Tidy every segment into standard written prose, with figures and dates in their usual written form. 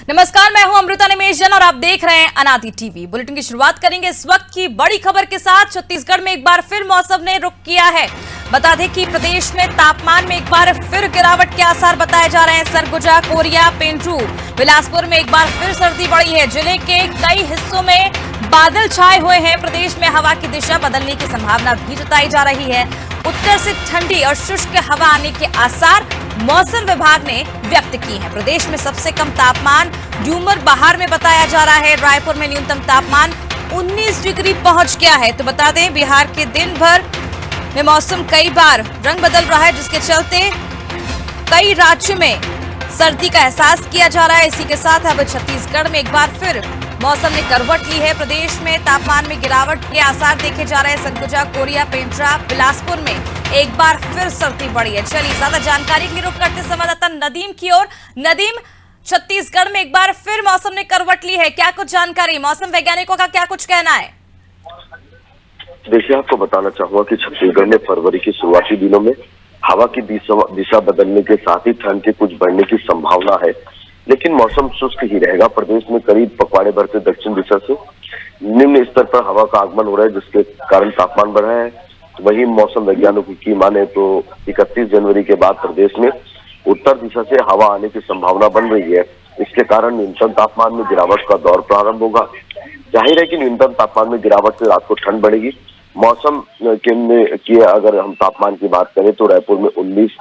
नमस्कार, मैं हूं अमृता निमेशजन और आप देख रहे हैं अनादि टीवी। बुलेटिन की शुरुआत करेंगे इस वक्त की बड़ी खबर के साथ। छत्तीसगढ़ में एक बार फिर मौसम ने रुख किया है। बता दें कि प्रदेश में तापमान में एक बार फिर गिरावट के आसार बताए जा रहे हैं। सरगुजा, कोरिया, पेंड्रू, बिलासपुर में एक बार फिर सर्दी बढ़ी है। जिले के कई हिस्सों में बादल छाए हुए हैं। प्रदेश में हवा की दिशा बदलने की संभावना भी जताई जा रही है। उत्तर से ठंडी और शुष्क हवा आने के आसार मौसम विभाग ने व्यक्त की हैं। प्रदेश में सबसे कम तापमान ड्यूमर बहार में बताया जा रहा है। रायपुर में न्यूनतम तापमान 19 डिग्री पहुंच गया है। तो बता दें, बिहार के दिन भर में मौसम कई बार रंग बदल रहा है, जिसके चलते कई राज्यों में सर्दी का एहसास किया जा रहा है। इसी के साथ अब छत्तीसगढ़ में एक बार फिर मौसम ने करवट ली है। प्रदेश में तापमान में गिरावट के आसार देखे जा रहे हैं। सरगुजा, कोरिया, पेंड्रा, बिलासपुर में एक बार फिर सर्दी बढ़ी है। चलिए ज्यादा जानकारी के लिए रुख करते संवाददाता नदीम की ओर। नदीम, छत्तीसगढ़ में एक बार फिर मौसम ने करवट ली है, क्या कुछ जानकारी? मौसम वैज्ञानिकों का क्या कुछ कहना है? देखिए, आपको बताना चाहूंगा कि छत्तीसगढ़ में फरवरी के शुरुआती दिनों में हवा की दिशा बदलने के साथ ही ठंड के कुछ बढ़ने की संभावना है, लेकिन मौसम शुष्क ही रहेगा। प्रदेश में करीब पखवाड़े भर से दक्षिण दिशा से निम्न स्तर पर हवा का आगमन हो रहा है, जिसके कारण तापमान बढ़ रहा है। वही मौसम वैज्ञानिकों की माने तो 31 जनवरी के बाद प्रदेश में उत्तर दिशा से हवा आने की संभावना बन रही है। इसके कारण न्यूनतम तापमान में गिरावट का दौर प्रारंभ होगा। जाहिर है कि न्यूनतम तापमान में गिरावट से रात को ठंड बढ़ेगी। मौसम केंद्र की अगर हम तापमान की बात करें तो रायपुर में 19,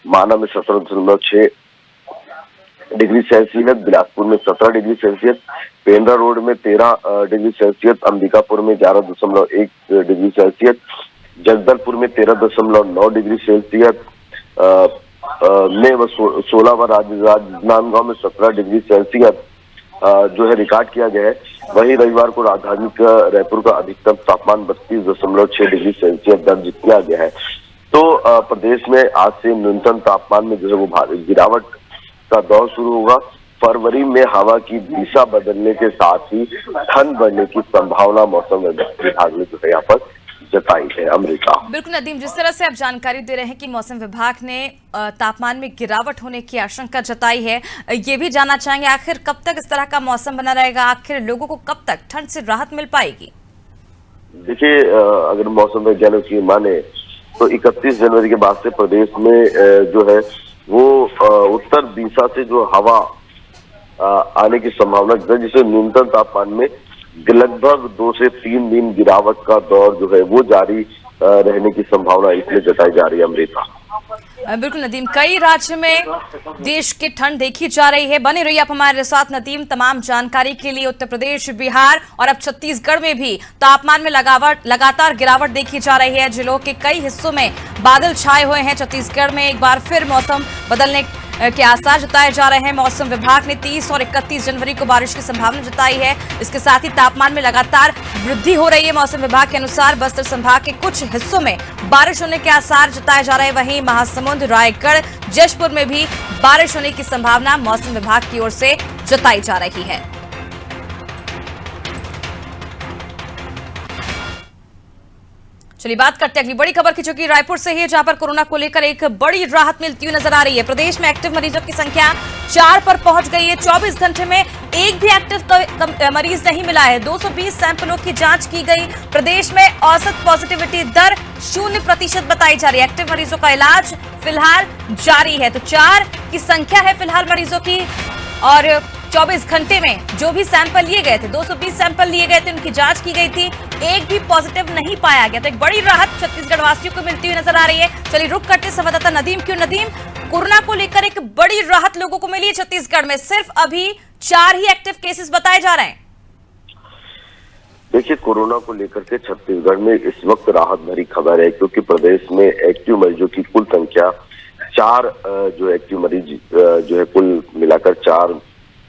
माना में 17.6 डिग्री सेल्सियस, बिलासपुर में 17 डिग्री सेल्सियस, पेंड्रा रोड में 13 डिग्री सेल्सियस, अंबिकापुर में 11.1 डिग्री सेल्सियस, जगदलपुर में 13.9 डिग्री सेल्सियस, में 16 राजनांदगांव में 17 डिग्री सेल्सियस जो है रिकॉर्ड किया गया है। वही रविवार को राजधानी का रायपुर का अधिकतम तापमान 32.6 डिग्री सेल्सियस दर्ज किया गया है। तो प्रदेश में आज से न्यूनतम तापमान में जो है वो गिरावट का दौर शुरू होगा। फरवरी में हवा की दिशा बदलने के साथ ही ठंड बढ़ने की संभावना मौसम विभाग ने जो है यहाँ पर जताई है। अमृता, बिल्कुल नदीम, जिस तरह से आप जानकारी दे रहे हैं कि मौसम विभाग ने तापमान में गिरावट होने की आशंका जताई है, ये भी जानना चाहेंगे आखिर कब तक इस तरह का मौसम बना रहेगा? आखिर लोगों को कब तक ठंड से राहत मिल पाएगी? देखिए, अगर मौसम वैज्ञानिक की माने तो 31 जनवरी के बाद से प्रदेश में जो है वो उत्तर दिशा से जो हवा आने की संभावना, जिससे न्यूनतम तापमान में लगभग 2 से 3 दिन गिरावट का दौर जो है वो जारी रहने की संभावना इसलिए जताई जा रही है। अमृता, बिल्कुल नदीम, कई राज्य में देश की ठंड देखी जा रही है। बने रहिए आप हमारे साथ नदीम, तमाम जानकारी के लिए। उत्तर प्रदेश, बिहार और अब छत्तीसगढ़ में भी तापमान में लगातार गिरावट देखी जा रही है। जिलों के कई हिस्सों में बादल छाए हुए हैं। छत्तीसगढ़ में एक बार फिर मौसम बदलने के आसार जताए जा रहे हैं। मौसम विभाग ने 30 और 31 जनवरी को बारिश की संभावना जताई है। इसके साथ ही तापमान में लगातार वृद्धि हो रही है। मौसम विभाग के अनुसार बस्तर संभाग के कुछ हिस्सों में बारिश होने के आसार जताए जा रहे हैं। वहीं महासमुंद, रायगढ़, जशपुर में भी बारिश होने की संभावना मौसम विभाग की ओर से जताई जा रही है। चलिए बात करते हैं अगली बड़ी खबर की, जो कि रायपुर से है, जहां पर कोरोना को लेकर एक बड़ी राहत मिलती हुई नजर आ रही है। प्रदेश में एक्टिव मरीजों की संख्या 4 पर पहुंच गई है। 24 घंटे में एक भी एक्टिव मरीज नहीं मिला है। 220 सैंपलों की जांच की गई। प्रदेश में औसत पॉजिटिविटी दर 0% बताई जा रही है। एक्टिव मरीजों का इलाज फिलहाल जारी है। तो 4 की संख्या है फिलहाल मरीजों की, और 24 घंटे में जो भी सैंपल लिए गए थे, 220 सैंपल लिए गए थे, उनकी जांच की गई थी, एक भी पॉजिटिव नहीं पाया गया। तो एक बड़ी राहत छत्तीसगढ़ वासियों को मिलती हुई नजर आ रही है। चलिए रुक करते संवाददाता नदीम क्यों। नदीम, कोरोना को लेकर एक बड़ी राहत लोगों को मिली है छत्तीसगढ़ में। सिर्फ अभी 4 ही एक्टिव केसेस बताए जा रहे हैं। देखिए, कोरोना को लेकर के छत्तीसगढ़ में इस वक्त राहत भरी खबर है, क्योंकि प्रदेश में एक्टिव मरीजों की कुल संख्या 4 जो एक्टिव मरीज जो है कुल मिलाकर 4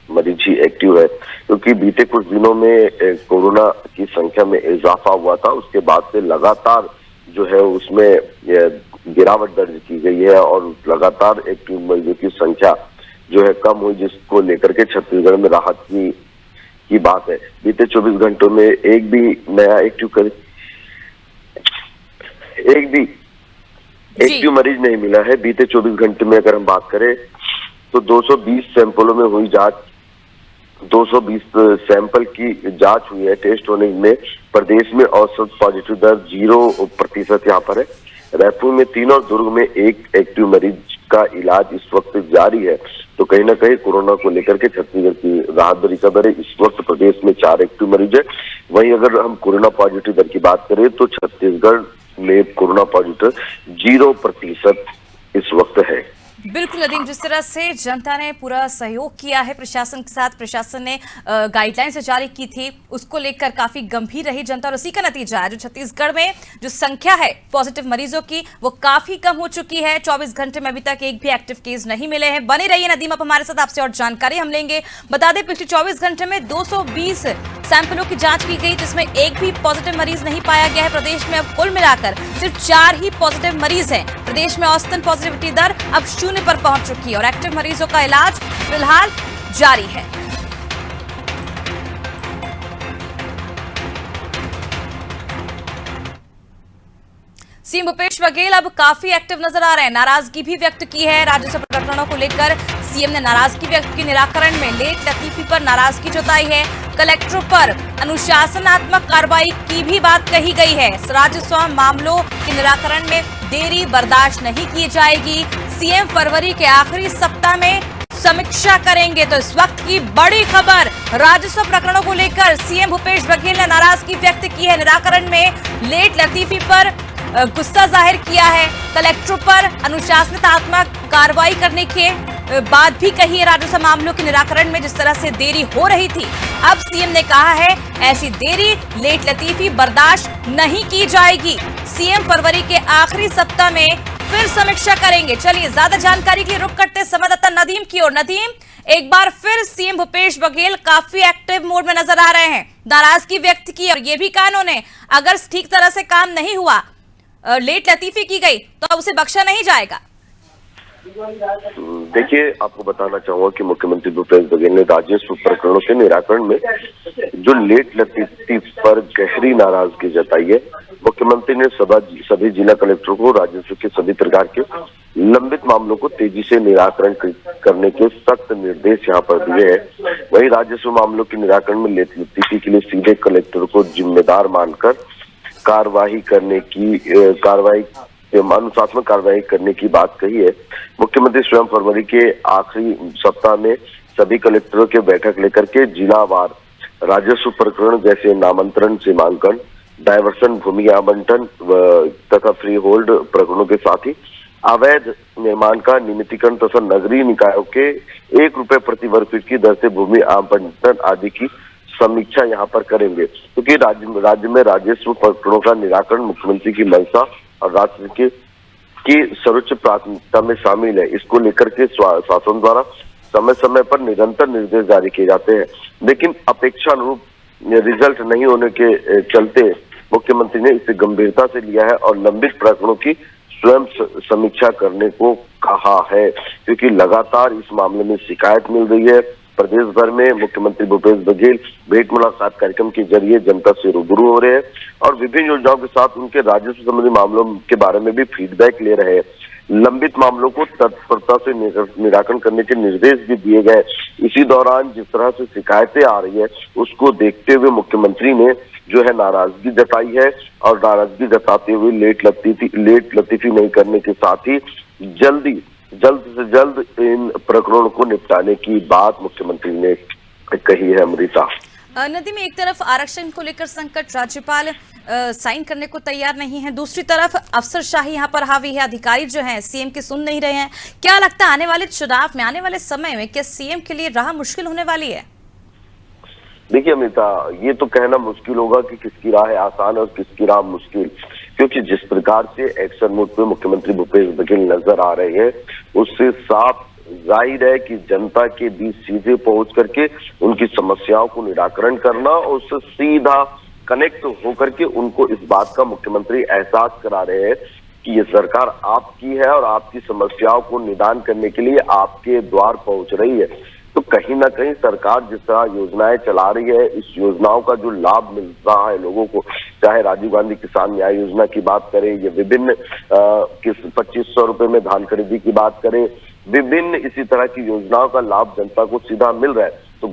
मरीज ही एक्टिव है। क्योंकि बीते कुछ दिनों में कोरोना की संख्या में इजाफा हुआ था, उसके बाद से लगातार जो है उसमें गिरावट दर्ज की गई है और लगातार एक्टिव मरीजों की संख्या जो है कम हुई, जिसको लेकर के छत्तीसगढ़ में राहत की बात है। बीते 24 घंटों में एक भी नया एक्टिव मरीज नहीं मिला है। बीते 24 घंटे में अगर हम बात करें तो 220 सैंपलों में हुई जांच 220 सैंपल की जांच हुई है। टेस्ट होने में प्रदेश में औसत पॉजिटिव दर 0% यहाँ पर है। रायपुर में 3 और दुर्ग में 1 एक्टिव मरीज का इलाज इस वक्त जारी है। तो कहीं ना कहीं कोरोना को लेकर के छत्तीसगढ़ की राहत भरी खबर है। इस वक्त प्रदेश में 4 एक्टिव मरीज है। वहीं अगर हम कोरोना पॉजिटिव दर की बात करें तो छत्तीसगढ़ में कोरोना पॉजिटिव 0% इस वक्त है। बिल्कुल नदीम, जिस तरह से जनता ने पूरा सहयोग किया है प्रशासन के साथ, प्रशासन ने गाइडलाइंस जारी की थी, उसको लेकर काफी गंभीर रही जनता और उसी का नतीजा है जो छत्तीसगढ़ में जो संख्या है पॉजिटिव मरीजों की वो काफी कम हो चुकी है। 24 घंटे में अभी तक एक भी एक्टिव केस नहीं मिले हैं। बने रहिए नदीम, अब हमारे साथ आपसे और जानकारी हम लेंगे। बता दें पिछले 24 घंटे में 220 सैंपलों की जांच की गई जिसमें एक भी पॉजिटिव मरीज नहीं पाया गया है। प्रदेश में अब कुल मिलाकर सिर्फ 4 ही पॉजिटिव मरीज हैं। प्रदेश में औसतन पॉजिटिविटी दर अब 0 पर पहुंच चुकी है और एक्टिव मरीजों का इलाज फिलहाल जारी है। सीएम भूपेश बघेल अब काफी एक्टिव नजर आ रहे हैं। नाराजगी भी व्यक्त की है राजस्व प्रकरणों को लेकर। सीएम ने नाराजगी व्यक्त की। निराकरण में लेट लतीफी पर नाराजगी जताई है। कलेक्टरों पर अनुशासनात्मक कार्रवाई की भी बात कही गई है। राजस्व मामलों के निराकरण में देरी बर्दाश्त नहीं की जाएगी। सीएम फरवरी के आखिरी सप्ताह में समीक्षा करेंगे। तो इस वक्त की बड़ी खबर राजस्व प्रकरणों को लेकर सीएम भूपेश बघेल ने नाराजगी व्यक्त की है। निराकरण में लेट लतीफी पर गुस्सा जाहिर किया है। कलेक्टरों पर अनुशासनात्मक कार्रवाई करने के बात भी कही है। राजस्व मामलों के निराकरण में जिस तरह से देरी हो रही थी, अब सीएम ने कहा है ऐसी देरी लेट लतीफी बर्दाश्त नहीं की जाएगी। सीएम फरवरी के आखिरी सप्ताह में फिर समीक्षा करेंगे। चलिए ज्यादा जानकारी के लिए रुक करते संवाददाता नदीम की ओर। नदीम, एक बार फिर सीएम भूपेश बघेल काफी एक्टिव मोड में नजर आ रहे हैं। नाराजगी व्यक्त की और ये भी कहा उन्होंने अगर ठीक तरह से काम नहीं हुआ, लेट लतीफी की गई तो अब उसे बख्शा नहीं जाएगा। देखिए, आपको बताना चाहूंगा कि मुख्यमंत्री भूपेश बघेल ने राजस्व प्रकरणों के निराकरण में जो लेट लतीफी पर गहरी नाराजगी जताई है। मुख्यमंत्री ने सभी जिला कलेक्टरों को राजस्व के सभी प्रकार के लंबित मामलों को तेजी से निराकरण करने के सख्त निर्देश यहाँ पर दिए हैं। वहीं राजस्व मामलों के निराकरण में लेट लतीफी के लिए सीधे कलेक्टर को जिम्मेदार मानकर अनुशासनात्मक कार्रवाई करने की बात कही है। मुख्यमंत्री स्वयं फरवरी के आखिरी सप्ताह में सभी कलेक्टरों के बैठक लेकर के जिलावार राजस्व प्रकरण जैसे नामांतरण, सीमांकन, डायवर्सन, भूमि आवंटन तथा फ्री होल्ड प्रकरणों के साथ ही अवैध निर्माण का नियमितीकरण तथा नगरीय निकायों के 1 रुपए प्रति वर्ग फीट की दर से भूमि आवंटन आदि की समीक्षा यहाँ पर करेंगे, क्योंकि राज्य में राजस्व प्रकरणों का निराकरण मुख्यमंत्री की मंशा और राज्य की सर्वोच्च प्राथमिकता में शामिल है। इसको लेकर के शासन द्वारा समय समय पर निरंतर निर्देश जारी किए जाते हैं, लेकिन अपेक्षानुरूप रिजल्ट नहीं होने के चलते मुख्यमंत्री ने इसे गंभीरता से लिया है और लंबित प्रकरणों की स्वयं समीक्षा करने को कहा है, क्योंकि लगातार इस मामले में शिकायत मिल रही है। प्रदेश भर में मुख्यमंत्री भूपेश बघेल भेंट मुलाकात कार्यक्रम के जरिए जनता से रूबरू हो रहे हैं और विभिन्न योजनाओं के साथ उनके राजस्व संबंधी मामलों के बारे में भी फीडबैक ले रहे हैं। लंबित मामलों को तत्परता से निराकरण करने के निर्देश भी दिए गए। इसी दौरान जिस तरह से शिकायतें आ रही है उसको देखते हुए मुख्यमंत्री ने जो है नाराजगी जताई है और नाराजगी जताते हुए लेट लतीफी नहीं करने के साथ ही जल्द से जल्द इन प्रकरणों को निपटाने की बात मुख्यमंत्री ने कही है। अमृता, नदी में एक तरफ आरक्षण को लेकर संकट, राज्यपाल साइन करने को तैयार नहीं है, दूसरी तरफ अफसरशाही यहाँ पर हावी है। अधिकारी जो हैं सीएम की सुन नहीं रहे हैं। क्या लगता है आने वाले चुनाव में, आने वाले समय में क्या सीएम के लिए राह मुश्किल होने वाली है? देखिए अमिता, ये तो कहना मुश्किल होगा कि किसकी राह आसान है और किसकी राह मुश्किल, क्योंकि जिस प्रकार से एक्शन मोड पे मुख्यमंत्री भूपेश बघेल नजर आ रहे हैं उससे साफ जाहिर है कि जनता के बीच सीधे पहुंच करके उनकी समस्याओं को निराकरण करना और उससे सीधा कनेक्ट होकर के उनको इस बात का मुख्यमंत्री एहसास करा रहे हैं कि ये सरकार आपकी है और आपकी समस्याओं को निदान करने के लिए आपके द्वार पहुंच रही है। तो कहीं ना कहीं सरकार जिस तरह योजनाएं चला रही है, इस योजनाओं का जो लाभ मिल रहा है लोगों को, चाहे राजीव गांधी किसान न्याय योजना की बात करें, ये विभिन्न 2500 रुपए में धान खरीदी की बात करें, विभिन्न इसी तरह की योजनाओं का लाभ जनता को सीधा मिल रहा है। तो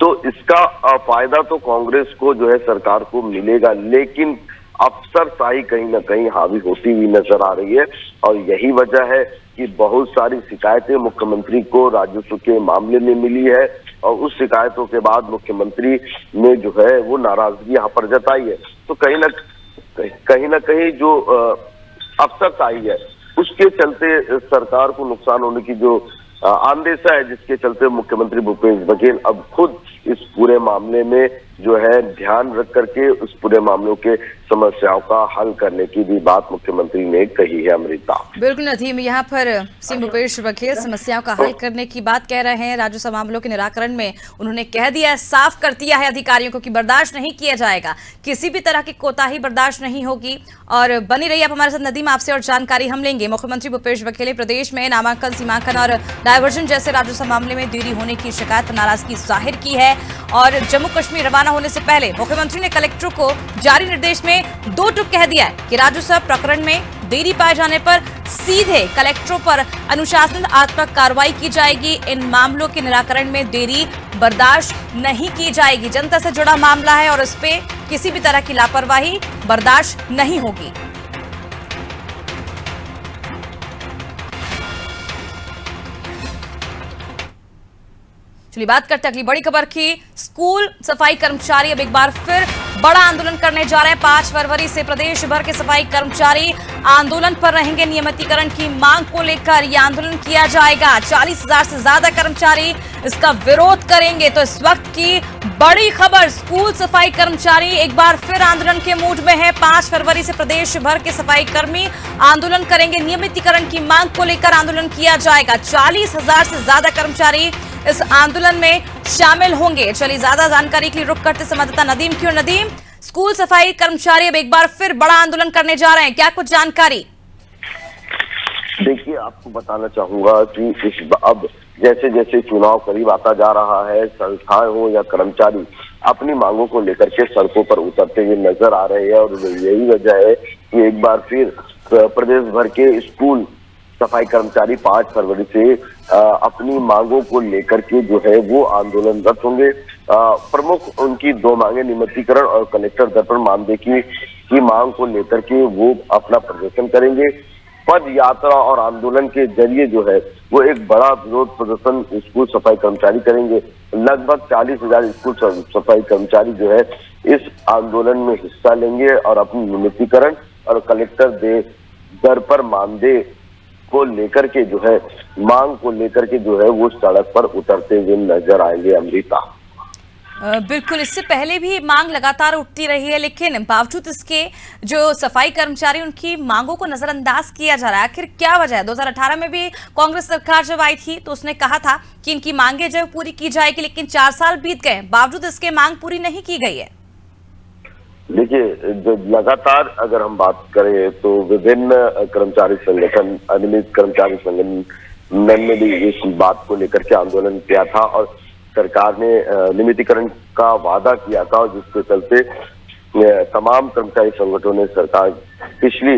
तो इसका फायदा तो कांग्रेस को जो है सरकार को मिलेगा, लेकिन अफसरशाही कहीं ना कहीं हावी होती हुई नजर आ रही है। और यही वजह है कि बहुत सारी शिकायतें मुख्यमंत्री को राजस्व के मामले में मिली है और उस शिकायतों के बाद मुख्यमंत्री ने जो है वो नाराजगी यहाँ पर जताई है। तो कहीं ना कहीं जो अफसरशाही है उसके चलते सरकार को नुकसान होने की जो आंदेशा है, जिसके चलते मुख्यमंत्री भूपेश बघेल अब खुद इस पूरे मामले में जो है ध्यान रख करके उस पूरे मामलों के समस्याओं का हल करने की भी बात मुख्यमंत्री ने कही है। अमृता, बिल्कुल नदीम, यहाँ पर सीएम भूपेश बघेल समस्याओं का हल करने की बात कह रहे हैं। राजस्व मामलों के निराकरण में उन्होंने कह दिया है, साफ कर दिया है अधिकारियों को कि बर्दाश्त नहीं किया जाएगा, किसी भी तरह की कोताही बर्दाश्त नहीं होगी। और बनी रही आप हमारे साथ नदीम, आपसे और जानकारी हम लेंगे। मुख्यमंत्री भूपेश बघेल ने प्रदेश में नामांकन, सीमांकन और डायवर्जन जैसे राजस्व मामले में देरी होने की शिकायत पर नाराजगी जाहिर की है। और जम्मू कश्मीर रवाना होने से पहले मुख्यमंत्री ने कलेक्टरों को जारी निर्देश में 2 टूक कह दिया है कि राजस्व प्रकरण में देरी पाए जाने पर सीधे कलेक्टरों पर अनुशासनात्मक कार्रवाई की जाएगी। इन मामलों के निराकरण में देरी बर्दाश्त नहीं की जाएगी। जनता से जुड़ा मामला है और इस पे किसी भी तरह की लापरवाही बर्दाश्त नहीं होगी। चलिए बात करते हैं अगली बड़ी खबर की। स्कूल सफाई कर्मचारी अब एक बार फिर बड़ा आंदोलन करने जा रहे हैं। 5 फरवरी से प्रदेश भर के सफाई कर्मचारी आंदोलन पर रहेंगे। नियमितीकरण की मांग को लेकर यह आंदोलन किया जाएगा। 40,000 से ज्यादा कर्मचारी इसका विरोध करेंगे। तो इस वक्त की बड़ी खबर, स्कूल सफाई कर्मचारी एक बार फिर आंदोलन के मूड में है। 5 फरवरी से प्रदेश भर के सफाई कर्मी आंदोलन करेंगे। नियमितीकरण की मांग को लेकर आंदोलन किया जाएगा। 40,000 से ज्यादा कर्मचारी इस आंदोलन में शामिल होंगे। चलिए ज्यादा जानकारी के लिए रुक करते संवाददाता नदीम की ओर। नदीम, स्कूल सफाई कर्मचारी अब एक बार फिर बड़ा आंदोलन करने जा रहे हैं, क्या कुछ जानकारी? देखिए, आपको बताना चाहूंगा कि अब जैसे जैसे चुनाव करीब आता जा रहा है, संस्थाएं हो या कर्मचारी अपनी मांगों को लेकर के सड़कों पर उतरते हुए नजर आ रहे हैं। और यही वजह है कि एक बार फिर प्रदेश भर के स्कूल सफाई कर्मचारी 5 फरवरी से अपनी मांगों को लेकर के जो है वो आंदोलनरत होंगे। प्रमुख उनकी 2 मांगे नियमितीकरण और कलेक्टर दर पर मानदेय की मांग को लेकर के वो अपना प्रदर्शन करेंगे। पद यात्रा और आंदोलन के जरिए जो है वो एक बड़ा विरोध प्रदर्शन स्कूल सफाई कर्मचारी करेंगे। लगभग 40,000 स्कूल सफाई कर्मचारी जो है इस आंदोलन में हिस्सा लेंगे और अपनी नियमितीकरण और कलेक्टर दर पर मानदेय को लेकर के जो है मांग को लेकर के जो है वो सड़क पर उतरते हुए नजर आएंगे। अमृता, बिल्कुल, इससे पहले भी मांग लगातार उठती रही है, लेकिन बावजूद इसके जो सफाई कर्मचारी उनकी मांगों को नजरअंदाज किया जा रहा है। आखिर क्या वजह है? 2018 में भी कांग्रेस सरकार जब आई थी तो उसने कहा था कि इनकी मांगे जो पूरी की जाएगी, लेकिन 4 साल बीत गए, बावजूद इसके मांग पूरी नहीं की गई है। देखिए, जब लगातार अगर हम बात करें तो विभिन्न कर्मचारी संगठन, अनियमित कर्मचारी संगठन ने भी इस बात को लेकर के आंदोलन किया था और सरकार ने नियमितीकरण का वादा किया था, और जिसके चलते तमाम कर्मचारी संगठनों ने सरकार पिछली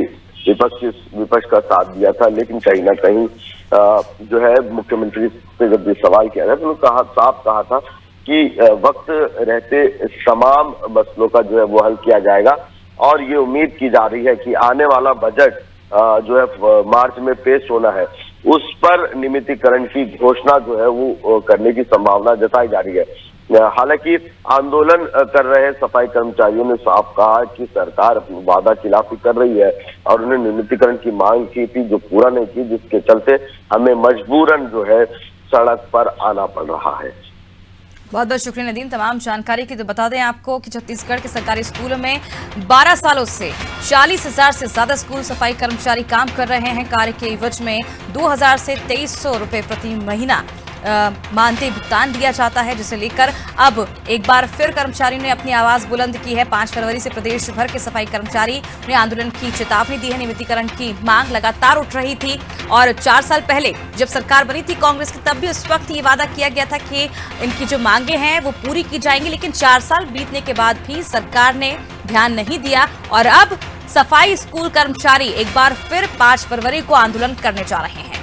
विपक्ष का साथ दिया था। लेकिन कहीं ना कहीं जो है मुख्यमंत्री से जब ये सवाल किया था तो उन्होंने साफ कहा था कि वक्त रहते तमाम मसलों का जो है वो हल किया जाएगा। और ये उम्मीद की जा रही है कि आने वाला बजट जो है मार्च में पेश होना है, उस पर नियमितीकरण की घोषणा जो है वो करने की संभावना जताई जा रही है। हालांकि आंदोलन कर रहे सफाई कर्मचारियों ने साफ कहा कि सरकार अपनी वादा खिलाफी कर रही है और उन्हें नियमितीकरण की मांग की थी जो पूरा नहीं की, जिसके चलते हमें मजबूरन जो है सड़क पर आना पड़ रहा है। बहुत बहुत शुक्रिया नदीम तमाम जानकारी की। तो बता दें आपको कि छत्तीसगढ़ के सरकारी स्कूलों में 12 सालों से 40,000 से ज्यादा स्कूल सफाई कर्मचारी काम कर रहे हैं। कार्य के एवज में 2,000 से 2,300 रुपए प्रति महीना मानदेय भुगतान दिया जाता है, जिसे लेकर अब एक बार फिर कर्मचारियों ने अपनी आवाज बुलंद की है। 5 फरवरी से प्रदेश भर के सफाई कर्मचारी ने आंदोलन की चेतावनी दी है। नियमितीकरण की मांग लगातार उठ रही थी और 4 साल पहले जब सरकार बनी थी कांग्रेस की, तब भी उस वक्त ये वादा किया गया था कि इनकी जो मांगे हैं वो पूरी की जाएंगी। लेकिन 4 साल बीतने के बाद भी सरकार ने ध्यान नहीं दिया और अब सफाई स्कूल कर्मचारी एक बार फिर 5 फरवरी को आंदोलन करने जा रहे हैं।